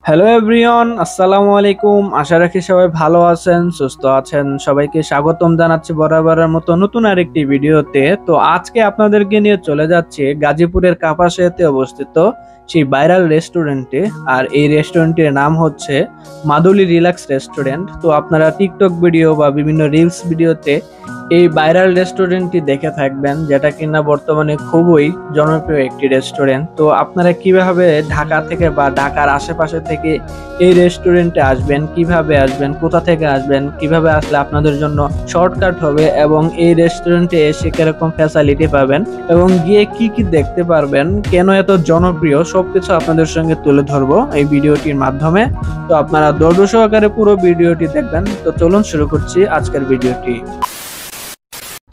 Hello everyone, আসসালামু আলাইকুম। আশা রাখি সবাই ভালো আছেন, সুস্থ আছেন। সবাইকে স্বাগতম জানাচ্ছি বরাবরের মতো নতুন আরেকটি ভিডিওতে। তো আজকে আপনাদেরকে নিয়ে চলে যাচ্ছি গাজীপুরের কাপাসিয়াতে অবস্থিত সেই ভাইরাল রেস্টুরেন্টে। আর এই রেস্টুরেন্টের নাম হচ্ছে মাদুলি রিল্যাক্স রেস্টুরেন্ট। তো আপনারা টিকটক ভিডিও বা বিভিন্ন রিলস ভিডিওতে এই ভাইরাল রেস্টুরেন্টটি দেখে থাকবেন, যেটা কিনা বর্তমানে খুবই জনপ্রিয় একটি রেস্টুরেন্ট। তো আপনারা কিভাবে ঢাকা থেকে বা ঢাকার আশেপাশে থেকে এই রেস্টুরেন্টে আসবেন, কিভাবে আসবেন, কোথা থেকে আসবেন, কিভাবে আসলে আপনাদের জন্য শর্টকাট হবে এবং এই রেস্টুরেন্টে এসে কিরকম ফ্যাসিলিটি পাবেন এবং গিয়ে কি কি দেখতে পারবেন, কেন এত জনপ্রিয়, সবকিছু আপনাদের সঙ্গে তুলে ধরবো এই ভিডিওটির মাধ্যমে। তো আপনারা ধৈর্য সহকারে পুরো ভিডিওটি দেখবেন। তো চলুন শুরু করছি আজকের ভিডিওটি।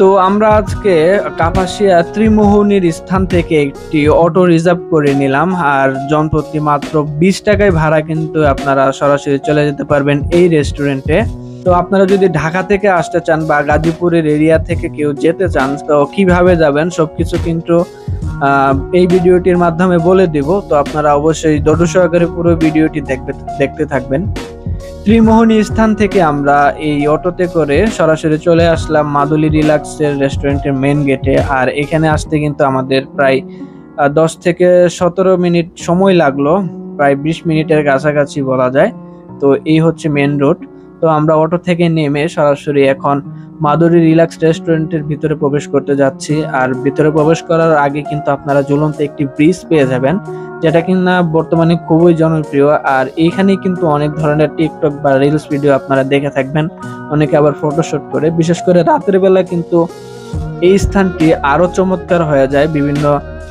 তো আমরা আজকে কাপাসিয়া ত্রিমোহনীর স্থান থেকে একটি অটো রিজার্ভ করে নিলাম। আর জনপ্রতি মাত্র 20 টাকায় ভাড়া কিন্তু আপনারা সরাসরি চলে যেতে পারবেন এই রেস্টুরেন্টে। তো আপনারা যদি ঢাকা থেকে আসতে চান বা গাজীপুরের এরিয়া থেকে কেউ যেতে চান, তো কিভাবে যাবেন সবকিছু কিন্তু এই ভিডিওটির মাধ্যমে বলে দিব। তো আপনারা অবশ্যই ধৈর্য সহকারে পুরো ভিডিওটি দেখতে থাকবেন। ত্রিমোহনী স্থান থেকে আমরা এই অটোতে করে সরাসরি চলে আসলাম মাদুলি রিল্যাক্সের রেস্টুরেন্টের মেন গেটে। আর এখানে আসতে কিন্তু আমাদের প্রায় 10 থেকে 17 মিনিট সময় লাগলো, প্রায় 20 মিনিটের কাছাকাছি বলা যায়। তো এই হচ্ছে মেন রোড। তো আমরা অটো থেকে নেমে সরাসরি এখন মাদুরি রিল্যাক্স রেস্টুরেন্টের ভিতরে প্রবেশ করতে যাচ্ছি। আর ভিতরে প্রবেশ করার আগে কিন্তু আপনারা ঝুলন্ত একটি ব্রিজ পেয়ে যাবেন, যেটা কিনা বর্তমানে খুবই জনপ্রিয়। আর এইখানে কিন্তু অনেক ধরনের টিকটক বা রিলস ভিডিও আপনারা দেখে থাকবেন, অনেকে আবার ফটোশুট করে। বিশেষ করে রাতের বেলা কিন্তু এই স্থানটি আরো চমৎকার হয়ে যায় বিভিন্ন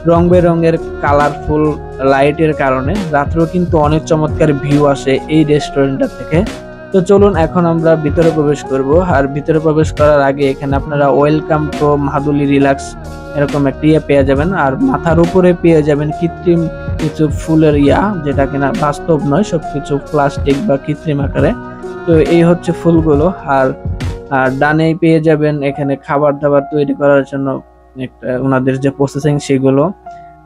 রং বেরঙের কালারফুল লাইটের কারণে। রাত্রেও কিন্তু অনেক চমৎকার ভিউ আসে এই রেস্টুরেন্টটা থেকে। তো চলুন এখন আমরা ভিতরে প্রবেশ করব। আর ভিতরে প্রবেশ করার আগে এখানে আপনারা ওয়েলকাম টু মাদুলি রিল্যাক্স এরকম একটা পেয়ে যাবেন। আর মাথার উপরে পেয়ে যাবেন কৃত্রিম কিছু ফুলের যেটা কিনা বাস্তব নয়, সবকিছু প্লাস্টিক বা কৃত্রিম আকারে। তো এই হচ্ছে ফুলগুলো। আর ডানে পেয়ে যাবেন এখানে খাবার দাবার তৈরি করার জন্য একটা ওনাদের যে প্রসেসিং সেগুলো।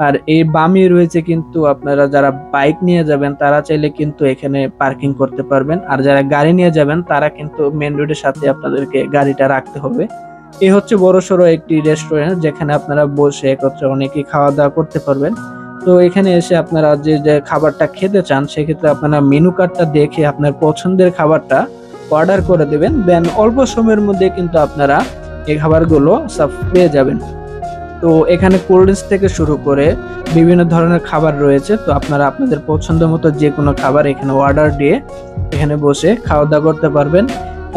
আর এই বামে রয়েছে কিন্তু আপনারা যারা বাইক নিয়ে যাবেন তারা চাইলে কিন্তু এখানে পার্কিং করতে পারবেন। আর যারা গাড়ি নিয়ে যাবেন তারা কিন্তু মেন রোডের সাথে আপনাদেরকে গাড়িটা রাখতে হবে। এই হচ্ছে বড়সড় একটি রেস্টুরেন্ট, যেখানে আপনারা বসে একত্রে অনেকেই খাওয়া দাওয়া করতে পারবেন। তো এখানে এসে আপনারা যে যে খাবারটা খেতে চান সেক্ষেত্রে আপনারা মেনু কার্ডটা দেখে আপনার পছন্দের খাবারটা অর্ডার করে দেবেন। দেন অল্প সময়ের মধ্যে কিন্তু আপনারা এই খাবারগুলো সব পেয়ে যাবেন। তো এখানে কোল্ড ড্রিঙ্কস থেকে শুরু করে বিভিন্ন ধরনের খাবার রয়েছে। তো আপনারা আপনাদের পছন্দ মতো যে কোনো খাবার এখানে অর্ডার দিয়ে এখানে বসে খাওয়া দাওয়া করতে পারবেন।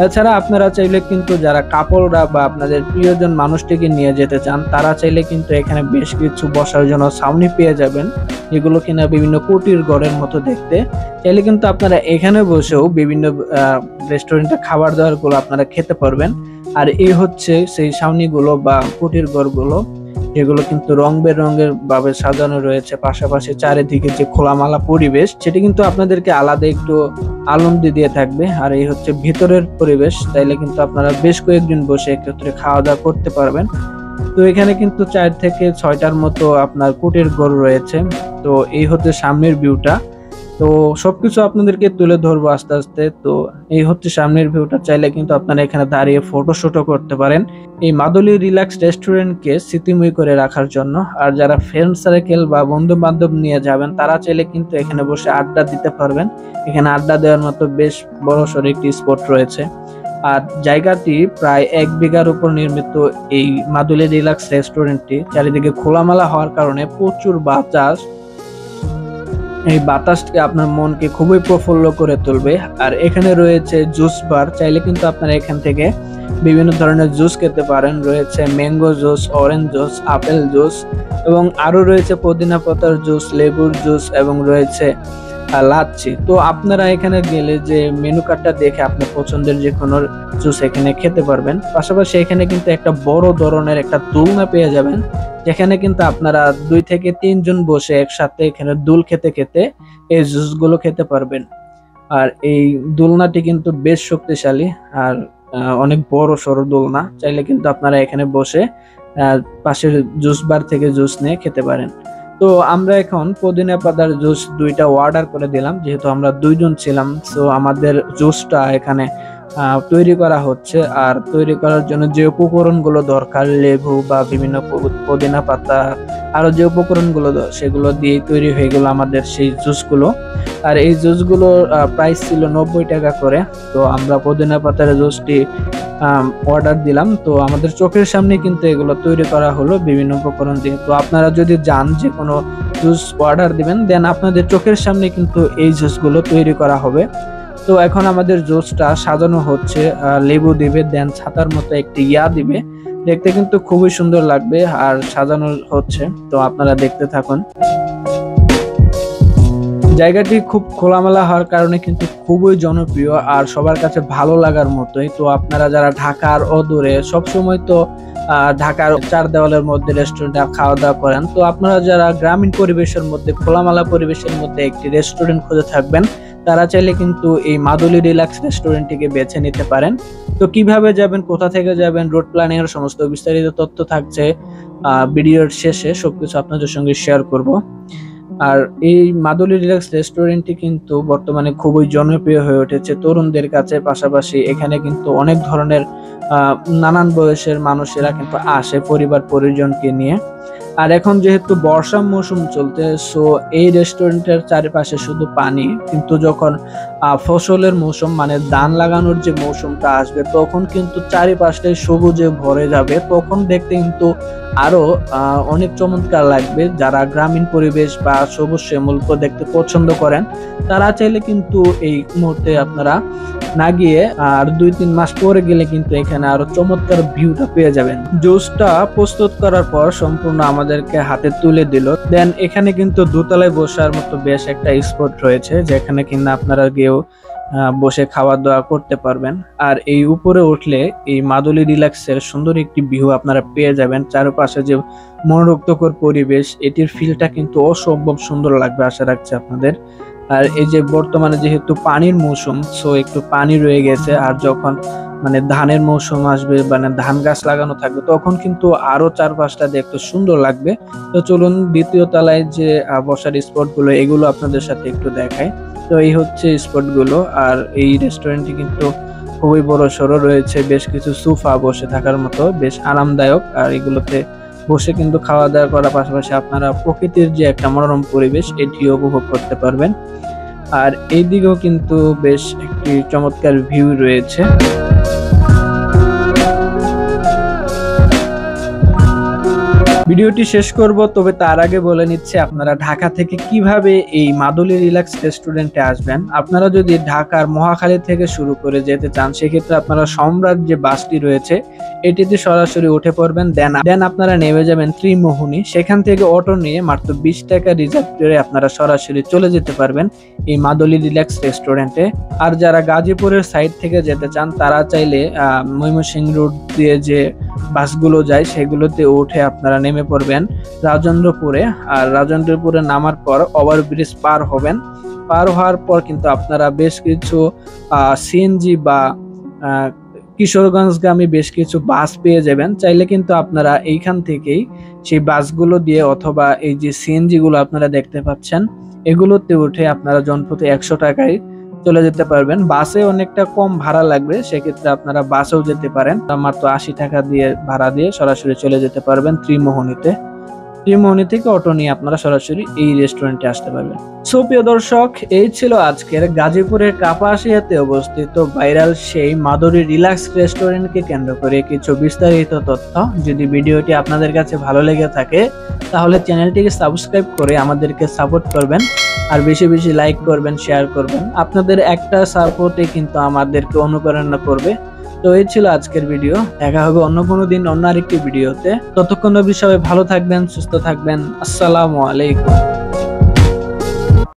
এছাড়া আপনারা চাইলে কিন্তু যারা কাপড়রা বা আপনাদের প্রিয়জন মানুষটিকে নিয়ে যেতে চান তারা চাইলে কিন্তু এখানে বেশ কিছু বসার জন্য ছাউনি পেয়ে যাবেন, যেগুলো কিনা বিভিন্ন কুটির ঘরের মতো দেখতে। চাইলে কিন্তু আপনারা এখানে বসেও বিভিন্ন রেস্টুরেন্টে খাবার দাবার গুলো আপনারা খেতে পারবেন। আর এই হচ্ছে সেই ছাউনিগুলো বা কুটির ঘরগুলো, যেগুলো কিন্তু রং বেরঙের ভাবে সাজানো রয়েছে। পাশাপাশি চারিদিকে যে খোলামেলা পরিবেশ সেটি কিন্তু আপনাদেরকে আলাদা একটু আনন্দ দিয়ে থাকবে। আর এই হচ্ছে ভিতরের পরিবেশ, তাইলে কিন্তু আপনারা বেশ কয়েকদিন বসে একত্রে খাওয়া দাওয়া করতে পারবেন। তো এখানে কিন্তু 4 থেকে 6টার মতো আপনার কুটির ঘর রয়েছে। তো এই হচ্ছে সামনের ভিউটা। তো সবকিছু আপনাদেরকে তুলে ধরবো আস্তে আস্তে। তো এই হচ্ছে সামনের ভিউটা, চাইলে কিন্তু আপনারা এখানে দাঁড়িয়ে ফটোশুটও করতে পারেন এই মাদুলি রিল্যাক্স রেস্টুরেন্টকে স্মৃতিময় করে রাখার জন্য। আর যারা ফ্রেন্ড সার্কেল বা বন্ধু বান্ধব নিয়ে যাবেন তারা চাইলে কিন্তু এখানে বসে আড্ডা দিতে পারবেন। এখানে আড্ডা দেওয়ার মতো বেশ বড়সড় একটি স্পট রয়েছে। আর জায়গাটি প্রায় 1 বিঘার উপর নির্মিত। এই মাদুলি রিল্যাক্স রেস্টুরেন্টটি চারিদিকে খোলামেলা হওয়ার কারণে প্রচুর বাতাস, এই বাতাসটি আপনার মনকে খুবই প্রফুল্ল করে তুলবে। আর এখানে রয়েছে জুস বার, চাইলে কিন্তু আপনারা এখান থেকে বিভিন্ন ধরনের জুস খেতে পারেন। রয়েছে mango juice, orange juice, apple juice এবং আরো রয়েছে পুদিনা পাতার জুস, লেবুর জুস এবং রয়েছে লাচ্ছি। তো আপনারা এখানে গেলে যে মেনু কার্ডটা দেখে আপনার পছন্দের যে কোনো জুস এখানে খেতে পারবেন। পাশাপাশি এখানে কিন্তু একটা বড় ধরনের একটা দোলনা পেয়ে যাবেন, যেখানে কিন্তু আপনারা 2 থেকে 3 জন বসে একসাথে এখানে দোল খেতে খেতে এই জুস গুলো খেতে পারবেন। আর এই দোলনাটি কিন্তু বেশ শক্তিশালী আর অনেক বড় সড়ো দোলনা। চাইলে কিন্তু আপনারা এখানে বসে পাশের জুস বার থেকে জুস নিয়ে খেতে পারেন। তো আমরা এখন পুদিনা পাতার জুস 2টা অর্ডার করে দিলাম, যেহেতু আমরা 2 জন ছিলাম। সো আমাদের জুসটা এখানে তৈরি করা হচ্ছে। আর তৈরি করার জন্য যে উপকরণগুলো দরকার, লেবু বা বিভিন্ন পুদিনা পাতা, আরো যে উপকরণগুলো সেগুলো দিয়ে তৈরি হয়ে গেল আমাদের সেই জুসগুলো। আর এই জুসগুলোর প্রাইস ছিল 90 টাকা করে। তো আমরা পুদিনা পাতার জুসটি অর্ডার দিলাম। তো আমাদের চোখের সামনে কিন্তু এগুলো তৈরি করা হলো বিভিন্ন উপকরণ দিয়ে। তো আপনারা যদি যান যে কোনো জুস অর্ডার দিবেন, দেন আপনাদের চোখের সামনে কিন্তু এই জুসগুলো তৈরি করা হবে। তো এখন আমাদের জুসটা সাজানো হচ্ছে, লেবু দিবে, দেন ছাতার মতো একটি দিবে, দেখতে কিন্তু খুবই সুন্দর লাগবে আর সাজানো হচ্ছে। তো আপনারা দেখতে থাকুন। জায়গাটি খুব খোলামেলা হওয়ার কারণে কিন্তু খুবই জনপ্রিয় আর সবার কাছে ভালো লাগার মতোই। তো আপনারা যারা ঢাকার অদূরে সবসময় তো ঢাকার 4 দেওয়ালের মধ্যে রেস্টুরেন্টে খাওয়া দাওয়া করেন, তো আপনারা যারা গ্রামীণ পরিবেশের মধ্যে, খোলামেলা পরিবেশের মধ্যে একটি রেস্টুরেন্ট খুঁজে থাকবেন, তারা চাইলে কিন্তু এই মাদুলি রিল্যাক্স রেস্টুরেন্টটিকে বেছে নিতে পারেন। তো কিভাবে যাবেন, কোথা থেকে যাবেন, রুট প্ল্যানিং এর সমস্ত বিস্তারিত তথ্য থাকছে ভিডিওর শেষে, সবকিছু আপনাদের সঙ্গে শেয়ার করব। আর এই মাদুলি রিল্যাক্স রেস্টুরেন্টটি কিন্তু বর্তমানে খুবই জনপ্রিয় হয়ে উঠেছে তরুণদের কাছে। পাশাপাশি এখানে কিন্তু অনেক ধরনের নানান বয়সের মানুষেরা কিন্তু আসে পরিবার পরিজনকে নিয়ে। আর এখন যেহেতু বর্ষা মৌসুম চলতে, সো এই রেস্টুরেন্টের চারিপাশে শুধু পানি, কিন্তু যখন ফসলের মৌসুম মানে ধান লাগানোর যে মৌসুমটা আসবে, তখন কিন্তু চারিপাশটাই সবুজে ভরে যাবে। তখন দেখতে কিন্তু আরো অনেক চমৎকার লাগবে। যারা গ্রামীণ পরিবেশ বা সবুজ শ্যামল দেখতে পছন্দ করেন, তারা চাইলে কিন্তু এই মুহূর্তে আপনারা না গিয়ে আর 2-3 মাস পরে গেলে কিন্তু এখানে আরো চমৎকার ভিউটা পেয়ে যাবেন। জুসটা প্রস্তুত করার পর সম্পূর্ণ আমাদেরকে হাতে তুলে দিল। দেন এখানে কিন্তু দোতলায় বসার মতো বেশ একটা স্পট রয়েছে, যেখানে কিনা আপনারা গিয়েও বসে খাওয়া দাওয়া করতে পারবেন। আর এই উপরে উঠলে এই মাদুলি রিল্যাক্সের সুন্দর একটি ভিউ আপনারা পেয়ে যাবেন। চারপাশে যে মনোরুগ্ধকর পরিবেশ, এটির ফিলটা কিন্তু অসম্ভব সুন্দর লাগবে, আশা রাখছি আপনাদের। আর এই যে বর্তমানে যেহেতু পানির মৌসুম, সো একটু পানি রয়ে গেছে। আর যখন মানে ধানের মৌসুম আসবে, মানে ধান গাছ লাগানো থাকবে, তখন কিন্তু আরো চারপাশটা দেখতে সুন্দর লাগবে। তো চলুন দ্বিতীয় তলায় যে বসার স্পট গুলো, এগুলো আপনাদের সাথে একটু দেখাই। তো এই হচ্ছে স্পট গুলো। আর এই রেস্টুরেন্টটি কিন্তু খুবই বড় সড়ো রয়েছে, বেশ কিছু সোফা বসে থাকার মতো, বেশ আরামদায়ক। আর এগুলোতে বসে কিন্তু খাওয়া দাওয়া করার পাশাপাশি আপনারা প্রকৃতির যে একটা মনোরম পরিবেশ, এটিও উপভোগ করতে পারবেন। আর এইদিকেও কিন্তু বেশ একটি চমৎকার ভিউ রয়েছে। ভিডিওটি শেষ করব, তবে তার আগে বলে নিচ্ছে আপনারা ঢাকা থেকে কিভাবে এই মাদুলি রিল্যাক্স রেস্টুরেন্টে আসবেন। আপনারা যদি ঢাকার মহাখালী থেকে শুরু করে যেতে চান, সেক্ষেত্রে আপনারা সম্রাট যে বাসটি রয়েছে এটিতে সরাসরি উঠে পড়বেন। দেন আপনারা নেমে যাবেন ত্রিমোহনী। সেখান থেকে অটো নিয়ে মাত্র 20 টাকা রিজার্ভ করে আপনারা সরাসরি চলে যেতে পারবেন এই মাদুলি রিল্যাক্স রেস্টুরেন্টে। আর যারা গাজীপুরের সাইড থেকে যেতে চান, তারা চাইলে ময়মনসিংহ রোড দিয়ে যে বাসগুলো যায় সেগুলোতে উঠে আপনারা নেমে পড়বেন রাজেন্দ্রপুরে। আর রাজেন্দ্রপুরে নামার পর ওভারব্রিজ পার হবেন। পার হওয়ার পর কিন্তু আপনারা বেশ কিছু সিএনজি বা কিশোরগঞ্জগামী বেশ কিছু বাস পেয়ে যাবেন। চাইলে কিন্তু আপনারা এইখান থেকেই সেই বাসগুলো দিয়ে, অথবা এই যে সিএনজি গুলো আপনারা দেখতে পাচ্ছেন, এগুলোতে উঠে আপনারা জনপ্রতি 100 টাকায় চলে যেতে পারবেন। বাসে অনেকটা কম ভাড়া লাগবে, সেক্ষেত্রে আপনারা বাসেও যেতে পারেন। মাত্র 80 টাকা দিয়ে ভাড়া দিয়ে সরাসরি চলে যেতে পারবেন ত্রিমোহনীতে। ত্রিমোহনী থেকে অটো নিয়ে আপনারা সরাসরি এই রেস্টুরেন্টে আসতে পারবেন। সো প্রিয় দর্শক, এই ছিল আজকের গাজীপুরের কাপাসিয়াতে অবস্থিত ভাইরাল সেই মাদুলি রিল্যাক্স রেস্টুরেন্টকে কেন্দ্র করে কিছু বিস্তারিত তথ্য। যদি ভিডিওটি আপনাদের কাছে ভালো লেগে থাকে, তাহলে চ্যানেলটিকে সাবস্ক্রাইব করে আমাদেরকে সাপোর্ট করবেন। আর বেশি বেশি লাইক করবেন, শেয়ার করবেন। আপনাদের একটা সাপোর্টে কিন্তু আমাদেরকে অনুপ্রেরণা করবে। তো এই ছিল আজকের ভিডিও। দেখা হবে অন্য কোনো দিন অন্য আরেকটি ভিডিওতে। ততক্ষণ অবধি সবাই ভালো থাকবেন, সুস্থ থাকবেন। আসসালামু আলাইকুম।